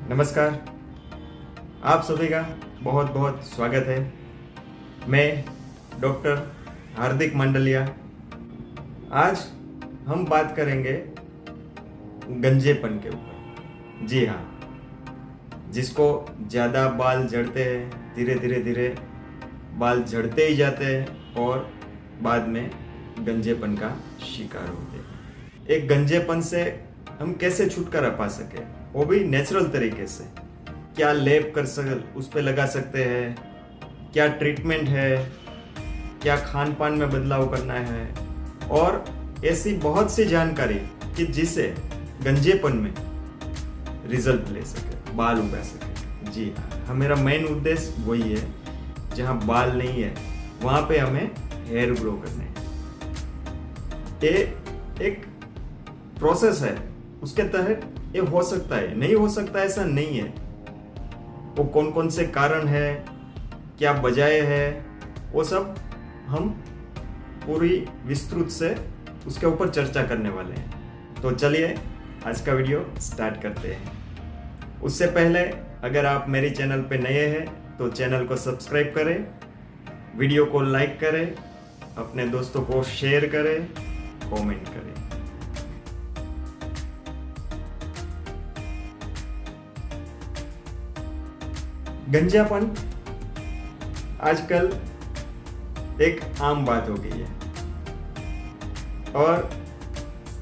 नमस्कार। आप सभी का बहुत बहुत स्वागत है। मैं डॉक्टर हार्दिक मंडलिया। आज हम बात करेंगे गंजेपन के ऊपर। जी हाँ, जिसको ज़्यादा बाल झड़ते हैं, धीरे धीरे धीरे बाल झड़ते ही जाते हैं और बाद में गंजेपन का शिकार होते हैं। एक गंजेपन से हम कैसे छुटकारा पा सके, वो भी नेचुरल तरीके से। क्या लेप कर उस पर लगा सकते हैं, क्या ट्रीटमेंट है, क्या खान पान में बदलाव करना है, और ऐसी बहुत सी जानकारी कि जिससे गंजेपन में रिजल्ट ले सके, बाल उगा सके। जी हाँ, मेरा मेन उद्देश्य वही है। जहाँ बाल नहीं है वहाँ पे हमें हेयर ग्रो करने हैं। ये एक प्रोसेस है, उसके तहत ये हो सकता है, नहीं हो सकता ऐसा नहीं है। वो कौन कौन से कारण है, क्या वजह है, वो सब हम पूरी विस्तृत से उसके ऊपर चर्चा करने वाले हैं। तो चलिए आज का वीडियो स्टार्ट करते हैं। उससे पहले अगर आप मेरे चैनल पे नए हैं तो चैनल को सब्सक्राइब करें, वीडियो को लाइक करें, अपने दोस्तों को शेयर करें, कमेंट करें। गंजापन आजकल एक आम बात हो गई है और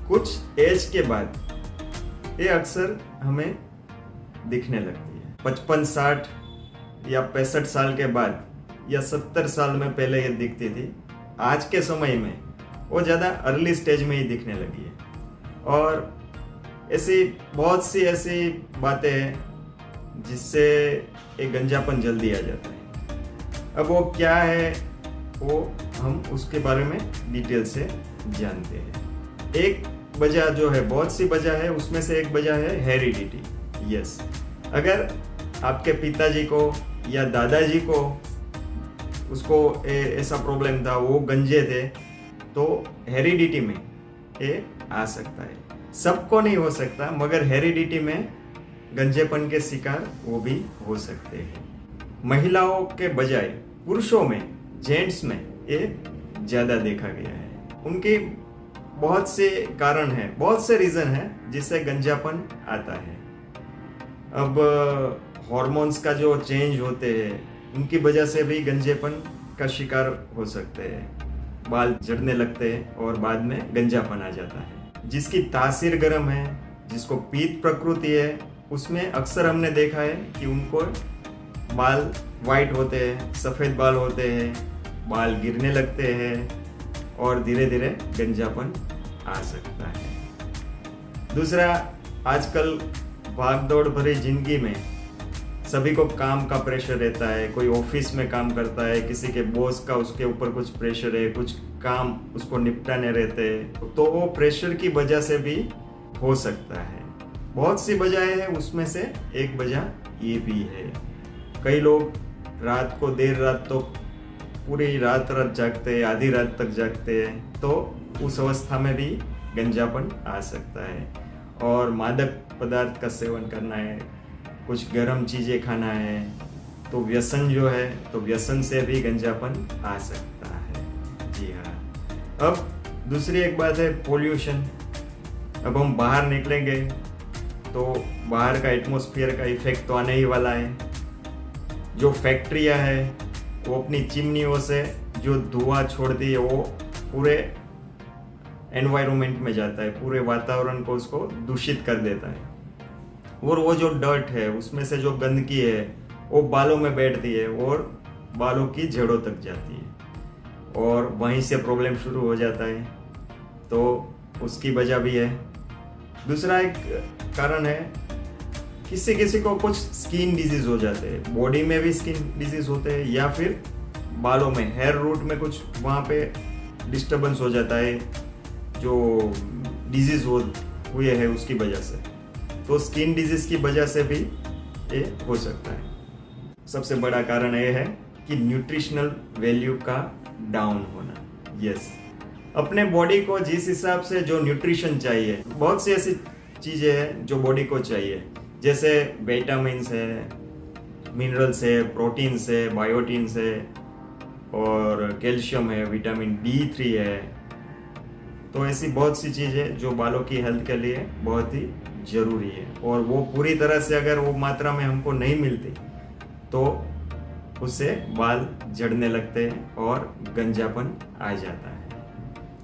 कुछ एज के बाद ये अक्सर हमें दिखने लगती है। 55, 60 या 65 साल के बाद या 70 साल में पहले ये दिखती थी, आज के समय में वो ज़्यादा अर्ली स्टेज में ही दिखने लगी है। और ऐसी बहुत सी ऐसी बातें हैं जिससे एक गंजापन जल्दी आ जाता है। अब वो क्या है, वो हम उसके बारे में डिटेल से जानते हैं। एक वजह जो है, बहुत सी वजह है, उसमें से एक वजह है हेरिडिटी। यस, अगर आपके पिताजी को या दादाजी को उसको ऐसा प्रॉब्लम था, वो गंजे थे, तो हेरिडिटी में ये आ सकता है। सबको नहीं हो सकता, मगर हेरिडिटी में गंजेपन के शिकार वो भी हो सकते हैं। महिलाओं के बजाय पुरुषों में, जेंट्स में ये ज़्यादा देखा गया है। उनके बहुत से कारण हैं, बहुत से रीज़न हैं जिससे गंजापन आता है। अब हॉर्मोन्स का जो चेंज होते हैं, उनकी वजह से भी गंजेपन का शिकार हो सकते हैं। बाल झड़ने लगते हैं और बाद में गंजापन आ जाता है। जिसकी तासीर गर्म है, जिसको पीत प्रकृति है, उसमें अक्सर हमने देखा है कि उनको बाल वाइट होते हैं, सफ़ेद बाल होते हैं, बाल गिरने लगते हैं और धीरे धीरे गंजापन आ सकता है। दूसरा, आजकल भागदौड़ भरी जिंदगी में सभी को काम का प्रेशर रहता है। कोई ऑफिस में काम करता है, किसी के बॉस का उसके ऊपर कुछ प्रेशर है, कुछ काम उसको निपटाने रहते हैं, तो वो प्रेशर की वजह से भी हो सकता है। बहुत सी वजहें हैं, उसमें से एक वजह ये भी है। कई लोग रात को देर रात तो पूरी रात जागते हैं, आधी रात तक जागते हैं, तो उस अवस्था में भी गंजापन आ सकता है। और मादक पदार्थ का सेवन करना है, कुछ गर्म चीज़ें खाना है, तो व्यसन जो है, तो व्यसन से भी गंजापन आ सकता है। जी हाँ। अब दूसरी एक बात है पोल्यूशन। अब हम बाहर निकलेंगे तो बाहर का एटमॉस्फेयर का इफेक्ट तो आने ही वाला है। जो फैक्ट्रियां है वो अपनी चिमनियों से जो धुआं छोड़ती है वो पूरे एनवायरनमेंट में जाता है, पूरे वातावरण को उसको दूषित कर देता है। और वो जो डर्ट है, उसमें से जो गंदगी है, वो बालों में बैठती है और बालों की जड़ों तक जाती है और वहीं से प्रॉब्लम शुरू हो जाता है। तो उसकी वजह भी है। दूसरा एक कारण है, किसी किसी को कुछ स्किन डिजीज हो जाते हैं, बॉडी में भी स्किन डिजीज होते हैं, या फिर बालों में, हेयर रूट में कुछ वहाँ पे डिस्टर्बेंस हो जाता है, जो डिजीज हुए है उसकी वजह से। तो स्किन डिजीज की वजह से भी ये हो सकता है। सबसे बड़ा कारण ये है कि न्यूट्रिशनल वैल्यू का डाउन होना। यस, अपने बॉडी को जिस हिसाब से जो न्यूट्रिशन चाहिए, बहुत सी ऐसी चीज़ें हैं जो बॉडी को चाहिए, जैसे विटामिन्स है, मिनरल्स है, प्रोटीन्स है, बायोटिन्स है और कैल्शियम है, विटामिन D3 है। तो ऐसी बहुत सी चीज़ें जो बालों की हेल्थ के लिए बहुत ही ज़रूरी है, और वो पूरी तरह से अगर वो मात्रा में हमको नहीं मिलती तो उससे बाल झड़ने लगते हैं और गंजापन आ जाता है।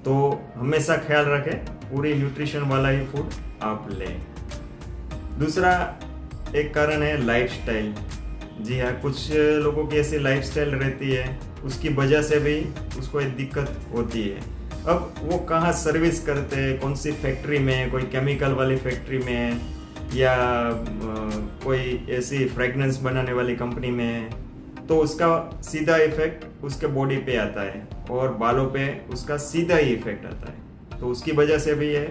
तो हमेशा ख्याल रखें, पूरी न्यूट्रिशन वाला ही फूड आप लें। दूसरा एक कारण है लाइफस्टाइल। जी हाँ, कुछ लोगों की ऐसी लाइफस्टाइल रहती है, उसकी वजह से भी उसको एक दिक्कत होती है। अब वो कहाँ सर्विस करते हैं, कौन सी फैक्ट्री में, कोई केमिकल वाली फैक्ट्री में या कोई ऐसी फ्रेगनेंस बनाने वाली कंपनी में, तो उसका सीधा इफेक्ट उसके बॉडी पे आता है और बालों पे उसका सीधा ही इफेक्ट आता है। तो उसकी वजह से भी ये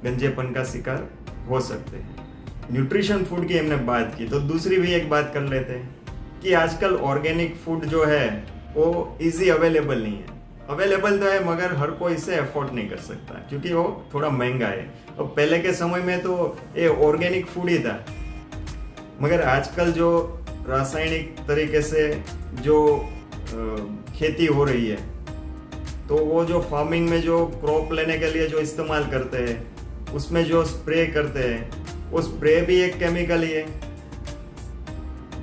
गंजेपन का शिकार हो सकते हैं। न्यूट्रिशन फूड की हमने बात की, तो दूसरी भी एक बात कर लेते हैं कि आजकल ऑर्गेनिक फूड जो है वो इजी अवेलेबल नहीं है। अवेलेबल तो है मगर हर कोई इसे अफोर्ड नहीं कर सकता क्योंकि वो थोड़ा महंगा है। और पहले के समय में तो ये ऑर्गेनिक फूड ही था, मगर आजकल जो रासायनिक तरीके से जो खेती हो रही है, तो वो जो फार्मिंग में जो क्रॉप लेने के लिए जो इस्तेमाल करते हैं, उसमें जो स्प्रे करते हैं, वो स्प्रे भी एक केमिकल ही है।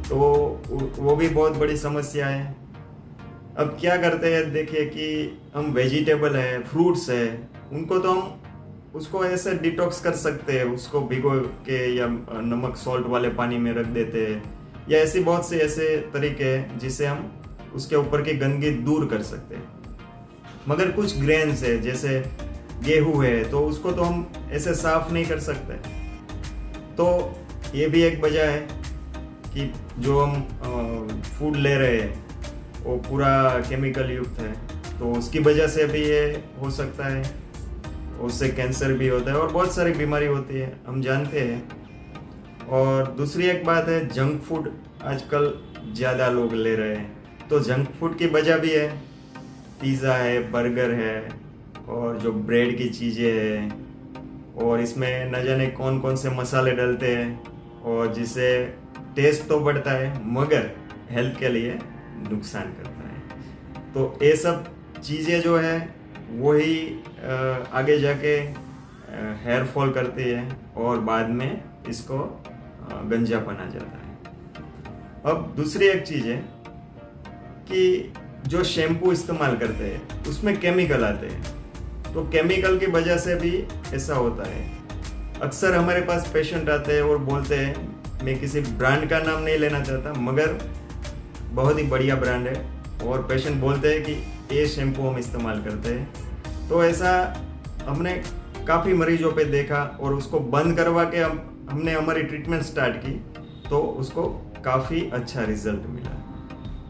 तो वो भी बहुत बड़ी समस्या है। अब क्या करते हैं, देखिए कि हम वेजिटेबल है, फ्रूट्स है, उनको तो हम उसको ऐसे डिटॉक्स कर सकते हैं, उसको भिगो के या नमक सॉल्ट वाले पानी में रख देते हैं, या ऐसी बहुत से ऐसे तरीके हैं जिससे हम उसके ऊपर की गंदगी दूर कर सकते हैं। मगर कुछ ग्रेन्स है जैसे गेहूं है, तो उसको तो हम ऐसे साफ नहीं कर सकते। तो ये भी एक वजह है कि जो हम फूड ले रहे हैं वो पूरा केमिकल युक्त है, तो उसकी वजह से भी ये हो सकता है, उससे कैंसर भी होता है और बहुत सारी बीमारी होती है, हम जानते हैं। और दूसरी एक बात है, जंक फूड आजकल ज़्यादा लोग ले रहे हैं, तो जंक फूड की वजह भी है। पिज़्ज़ा है, बर्गर है और जो ब्रेड की चीज़ें हैं, और इसमें न जाने कौन कौन से मसाले डलते हैं, और जिससे टेस्ट तो बढ़ता है मगर हेल्थ के लिए नुकसान करता है। तो ये सब चीज़ें जो है वही आगे जाके हेयर फॉल करती है और बाद में इसको गंजापन आ जाता है। अब दूसरी एक चीज़ है कि जो शैम्पू इस्तेमाल करते हैं उसमें केमिकल आते हैं, तो केमिकल की वजह से भी ऐसा होता है। अक्सर हमारे पास पेशेंट आते हैं और बोलते हैं, मैं किसी ब्रांड का नाम नहीं लेना चाहता मगर बहुत ही बढ़िया ब्रांड है, और पेशेंट बोलते हैं कि ये शैम्पू हम इस्तेमाल करते हैं। तो ऐसा हमने काफ़ी मरीजों पे देखा और उसको बंद करवा के हमने हमारी ट्रीटमेंट स्टार्ट की, तो उसको काफ़ी अच्छा रिजल्ट मिला।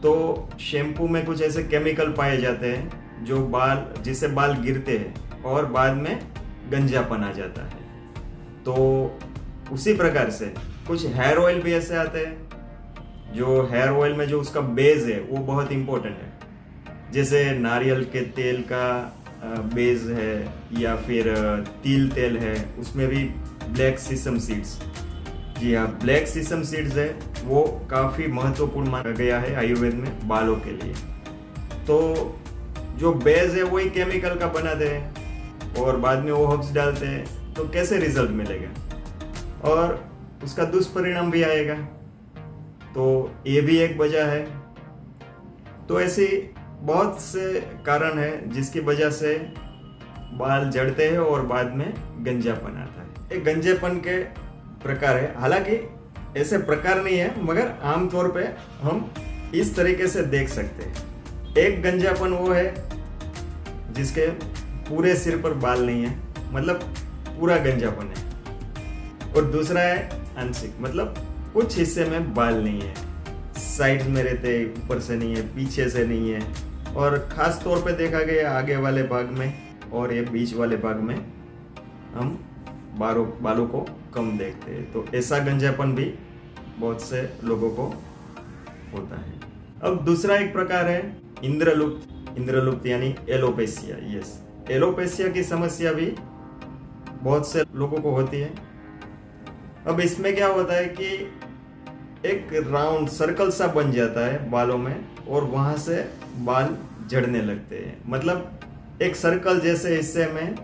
तो शैम्पू में कुछ ऐसे केमिकल पाए जाते हैं जो जिससे बाल गिरते हैं और बाद में गंजापन आ जाता है। तो उसी प्रकार से कुछ हेयर ऑयल भी ऐसे आते हैं, जो हेयर ऑयल में जो उसका बेस है वो बहुत इंपॉर्टेंट है। जैसे नारियल के तेल का बेस है या फिर तिल तेल है, उसमें भी ब्लैक सीसम सीड्स, जी हाँ ब्लैक सीसम सीड्स है, वो काफ़ी महत्वपूर्ण माना गया है आयुर्वेद में बालों के लिए। तो जो बेस है वही केमिकल का बनाते हैं और बाद में वो हर्ब्स डालते हैं, तो कैसे रिजल्ट मिलेगा और उसका दुष्परिणाम भी आएगा। तो ये भी एक वजह है। तो ऐसी बहुत से कारण है जिसकी वजह से बाल झड़ते हैं और बाद में गंजापन आता है। एक गंजेपन के प्रकार है, हालांकि ऐसे प्रकार नहीं है मगर आमतौर पे हम इस तरीके से देख सकते हैं। एक गंजापन वो है जिसके पूरे सिर पर बाल नहीं है, मतलब पूरा गंजापन है, और दूसरा है आंशिक, मतलब कुछ हिस्से में बाल नहीं है, साइड में रहते, ऊपर से नहीं है, पीछे से नहीं है, और खास तौर पे देखा गया आगे वाले भाग में और ये बीच वाले भाग में हम बालों को कम देखते हैं। तो ऐसा गंजापन भी बहुत से लोगों को होता है। अब दूसरा एक प्रकार है इंद्रलुप्त यानी एलोपेशिया। यस, एलोपेशिया की समस्या भी बहुत से लोगों को होती है। अब इसमें क्या होता है कि एक राउंड सर्कल सा बन जाता है बालों में और वहां से बाल झड़ने लगते हैं। मतलब एक सर्कल जैसे हिस्से में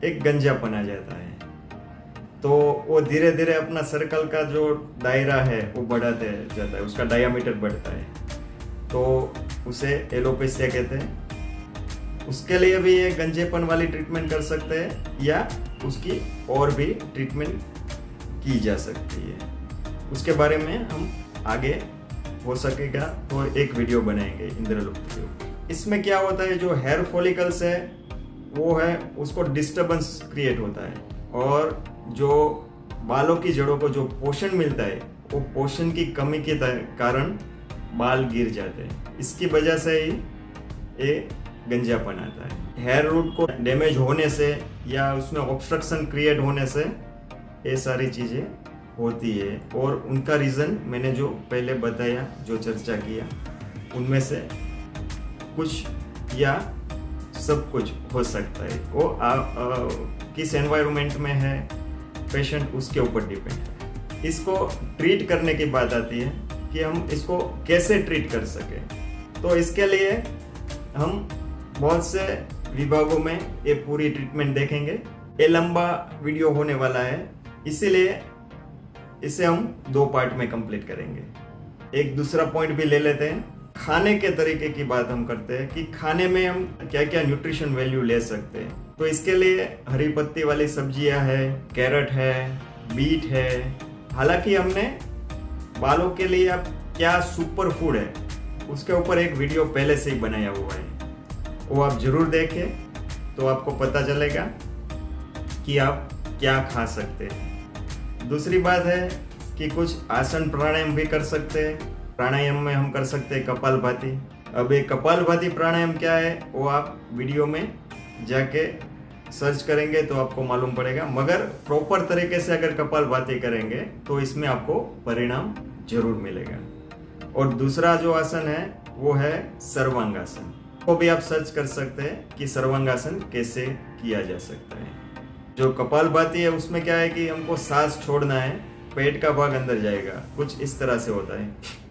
एक गंजापन आ जाता है। तो वो धीरे धीरे अपना सर्कल का जो दायरा है वो बढ़ाते जाता है, उसका डायामीटर बढ़ता है। तो उसे एलोपेशिया कहते हैं। उसके लिए भी ये गंजेपन वाली ट्रीटमेंट कर सकते हैं या उसकी और भी ट्रीटमेंट की जा सकती है। उसके बारे में हम आगे हो सकेगा तो एक वीडियो बनाएंगे इंद्रलोक के। इसमें क्या होता है, जो हेयर फॉलिकल्स है वो है उसको डिस्टरबेंस क्रिएट होता है और जो बालों की जड़ों को जो पोषण मिलता है वो पोषण की कमी के कारण बाल गिर जाते हैं। इसकी वजह से ही ये गंजापन आता है। हेयर रूट को डैमेज होने से या उसमें ऑब्स्ट्रक्शन क्रिएट होने से ये सारी चीज़ें होती है। और उनका रीज़न मैंने जो पहले बताया, जो चर्चा किया, उनमें से कुछ या सब कुछ हो सकता है। वो किस एनवायरनमेंट में है पेशेंट, उसके ऊपर डिपेंड है। इसको ट्रीट करने की बात आती है कि हम इसको कैसे ट्रीट कर सकें। तो इसके लिए हम बहुत से विभागों में ये पूरी ट्रीटमेंट देखेंगे। ये लंबा वीडियो होने वाला है, इसीलिए इसे हम 2 पार्ट में कंप्लीट करेंगे। एक दूसरा पॉइंट भी ले लेते हैं, खाने के तरीके की बात हम करते हैं कि खाने में हम क्या क्या न्यूट्रिशन वैल्यू ले सकते हैं। तो इसके लिए हरी पत्ती वाली सब्जियां है, कैरेट है, बीट है। हालांकि हमने बालों के लिए अब क्या सुपर फूड है उसके ऊपर एक वीडियो पहले से ही बनाया हुआ है, वो आप जरूर देखें तो आपको पता चलेगा कि आप क्या खा सकते हैं। दूसरी बात है कि कुछ आसन प्राणायाम भी कर सकते हैं। प्राणायाम में हम कर सकते हैं कपालभाति। अब ये कपालभाति प्राणायाम क्या है वो आप वीडियो में जाके सर्च करेंगे तो आपको मालूम पड़ेगा, मगर प्रॉपर तरीके से अगर कपालभाति करेंगे तो इसमें आपको परिणाम जरूर मिलेगा। और दूसरा जो आसन है वो है सर्वांगासन। वो भी आप सर्च कर सकते हैं कि सर्वांगासन कैसे किया जा सकता है। जो कपालभाति है उसमें क्या है कि हमको सांस छोड़ना है, पेट का भाग अंदर जाएगा, कुछ इस तरह से होता है।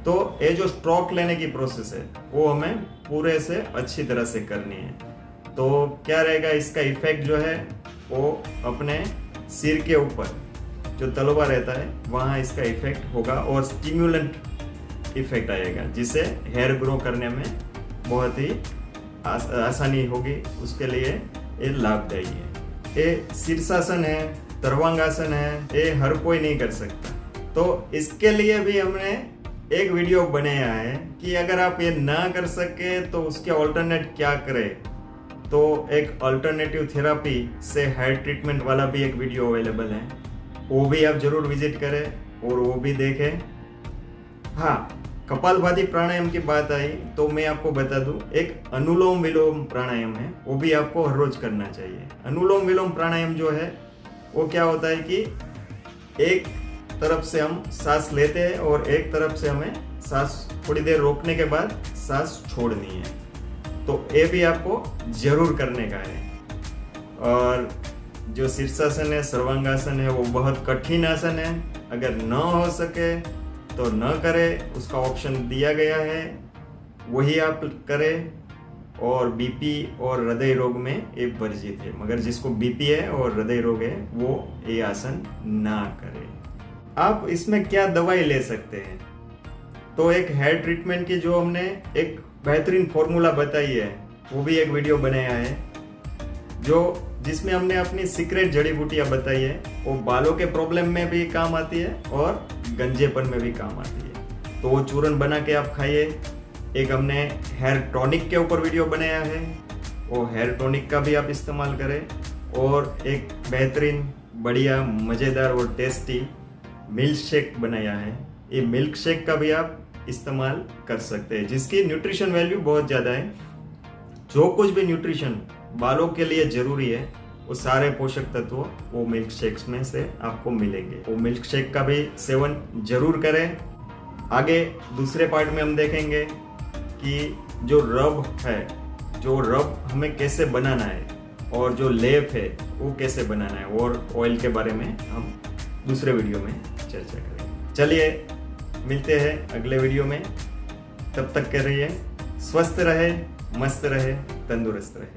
तो ये जो स्ट्रोक लेने की प्रोसेस है वो हमें पूरे से अच्छी तरह से करनी है। तो क्या रहेगा, इसका इफेक्ट जो है वो अपने सिर के ऊपर जो तलवा रहता है वहाँ इसका इफेक्ट होगा और स्टिम्युलेंट इफेक्ट आएगा, जिससे हेयर ग्रो करने में बहुत ही आसानी होगी। उसके लिए ये लाभदायी है। ये शीर्षासन है, सर्वांगासन है, ये हर कोई नहीं कर सकता। तो इसके लिए भी हमने एक वीडियो बनाया है कि अगर आप ये ना कर सके तो उसके ऑल्टरनेट क्या करें। तो एक अल्टरनेटिव थेरापी से हेयर ट्रीटमेंट वाला भी एक वीडियो अवेलेबल है, वो भी आप जरूर विजिट करें और वो भी देखें। हाँ, कपालभाति प्राणायाम की बात आई तो मैं आपको बता दूं, एक अनुलोम विलोम प्राणायाम है, वो भी आपको हर रोज करना चाहिए। अनुलोम विलोम प्राणायाम जो है वो क्या होता है कि एक तरफ से हम सांस लेते हैं और एक तरफ से हमें सांस थोड़ी देर रोकने के बाद सांस छोड़नी है। तो ये भी आपको जरूर करने का है। और जो शीर्षासन है, सर्वांगासन है, वो बहुत कठिन आसन है। अगर न हो सके तो न करें, उसका ऑप्शन दिया गया है, वही आप करें। और बीपी और हृदय रोग में ये वर्जित है, मगर जिसको बीपी है और हृदय रोग है वो ये आसन ना करे। आप इसमें क्या दवाई ले सकते हैं, तो एक हेयर ट्रीटमेंट की जो हमने एक बेहतरीन फॉर्मूला बताई है वो भी एक वीडियो बनाया है, जो जिसमें हमने अपनी सीक्रेट जड़ी बूटियां बताई है। वो बालों के प्रॉब्लम में भी काम आती है और गंजेपन में भी काम आती है। तो वो चूर्ण बना के आप खाइए। एक हमने हेयर टॉनिक के ऊपर वीडियो बनाया है, वो हेयर टॉनिक का भी आप इस्तेमाल करें। और एक बेहतरीन, बढ़िया, मज़ेदार और टेस्टी मिल्क शेक बनाया है। ये मिल्क शेक का भी आप इस्तेमाल कर सकते हैं, जिसकी न्यूट्रिशन वैल्यू बहुत ज़्यादा है। जो कुछ भी न्यूट्रिशन बालों के लिए जरूरी है वो सारे पोषक तत्व वो मिल्क शेक्स में से आपको मिलेंगे। वो मिल्क शेक का भी सेवन जरूर करें। आगे दूसरे पार्ट में हम देखेंगे कि जो रब है, जो रब हमें कैसे बनाना है, और जो लेप है वो कैसे बनाना है और ऑयल के बारे में हम दूसरे वीडियो में चर्चा करेंगे। चलिए मिलते हैं अगले वीडियो में, तब तक के रहिए स्वस्थ रहे, मस्त रहे, तंदुरुस्त रहे।